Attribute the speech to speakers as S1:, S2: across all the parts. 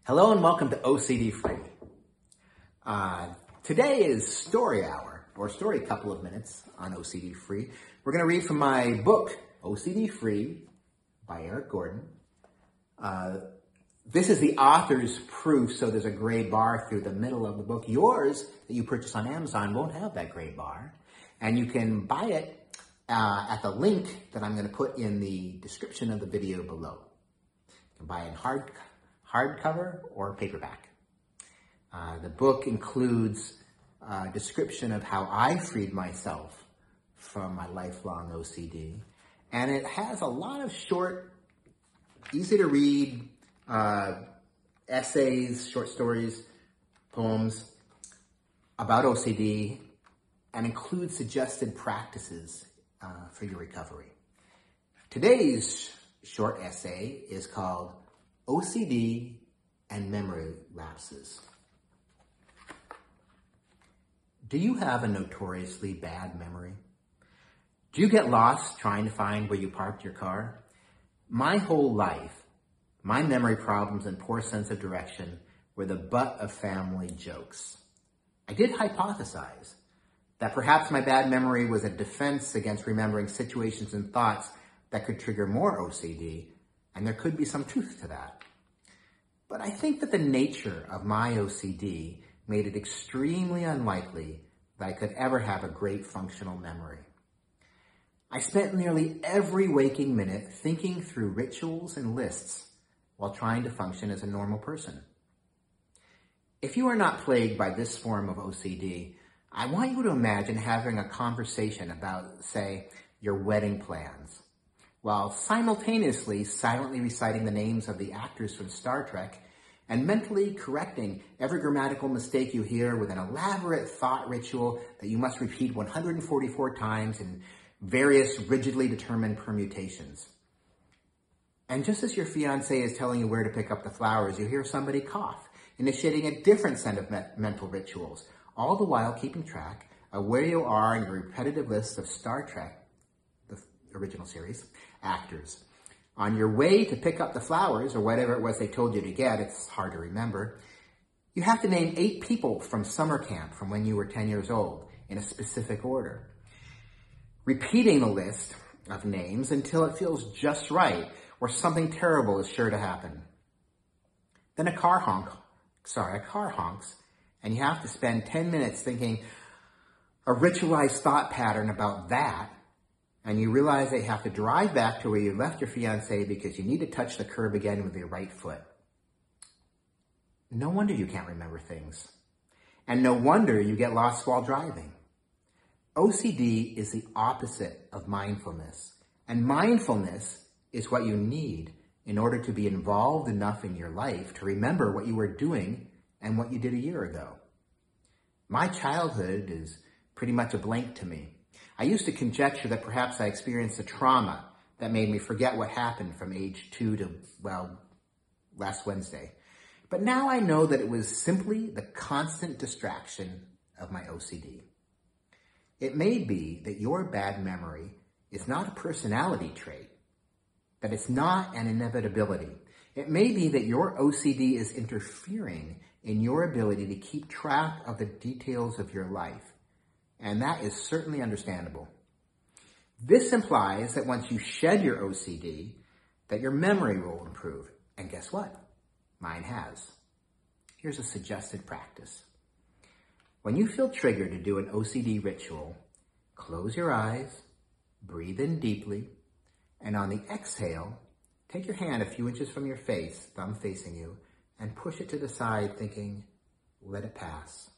S1: Hello and welcome to OCD-Free. Today is story hour, or story couple of minutes on OCD-Free. We're going to read from my book, OCD-Free by Eric Gordon. This is the author's proof, so there's a gray bar through the middle of the book. Yours that you purchase on Amazon won't have that gray bar, and you can buy it at the link that I'm going to put in the description of the video below. You can buy it in hardcover or paperback. The book includes a description of how I freed myself from my lifelong OCD, and it has a lot of short, easy to read essays, short stories, poems about OCD, and includes suggested practices for your recovery. Today's short essay is called OCD and Memory Lapses. Do you have a notoriously bad memory? Do you get lost trying to find where you parked your car? My whole life, my memory problems and poor sense of direction were the butt of family jokes. I did hypothesize that perhaps my bad memory was a defense against remembering situations and thoughts that could trigger more OCD, and there could be some truth to that. But I think that the nature of my OCD made it extremely unlikely that I could ever have a great functional memory. I spent nearly every waking minute thinking through rituals and lists while trying to function as a normal person. If you are not plagued by this form of OCD, I want you to imagine having a conversation about, say, your wedding plans, while simultaneously silently reciting the names of the actors from Star Trek and mentally correcting every grammatical mistake you hear with an elaborate thought ritual that you must repeat 144 times in various rigidly determined permutations. And just as your fiance is telling you where to pick up the flowers, you hear somebody cough, initiating a different set of mental rituals, all the while keeping track of where you are in your repetitive list of Star Trek, the original series, actors. On your way to pick up the flowers, or whatever it was they told you to get, it's hard to remember, you have to name 8 people from summer camp from when you were 10 years old in a specific order. Repeating the list of names until it feels just right, or something terrible is sure to happen. Then a car honks, and you have to spend 10 minutes thinking a ritualized thought pattern about that, and you realize that you have to drive back to where you left your fiancé because you need to touch the curb again with your right foot. No wonder you can't remember things. And no wonder you get lost while driving. OCD is the opposite of mindfulness, and mindfulness is what you need in order to be involved enough in your life to remember what you were doing and what you did a year ago. My childhood is pretty much a blank to me. I used to conjecture that perhaps I experienced a trauma that made me forget what happened from age 2 to, last Wednesday. But now I know that it was simply the constant distraction of my OCD. It may be that your bad memory is not a personality trait, that it's not an inevitability. It may be that your OCD is interfering in your ability to keep track of the details of your life. And that is certainly understandable. This implies that once you shed your OCD, that your memory will improve. And guess what? Mine has. Here's a suggested practice. When you feel triggered to do an OCD ritual, close your eyes, breathe in deeply, and on the exhale, take your hand a few inches from your face, thumb facing you, and push it to the side thinking, let it pass.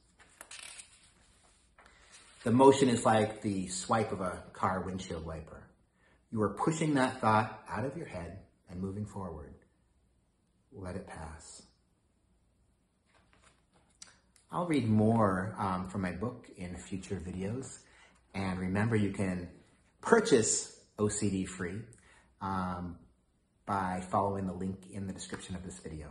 S1: The motion is like the swipe of a car windshield wiper. You are pushing that thought out of your head and moving forward. Let it pass. I'll read more from my book in future videos. And remember, you can purchase OCD-Free by following the link in the description of this video.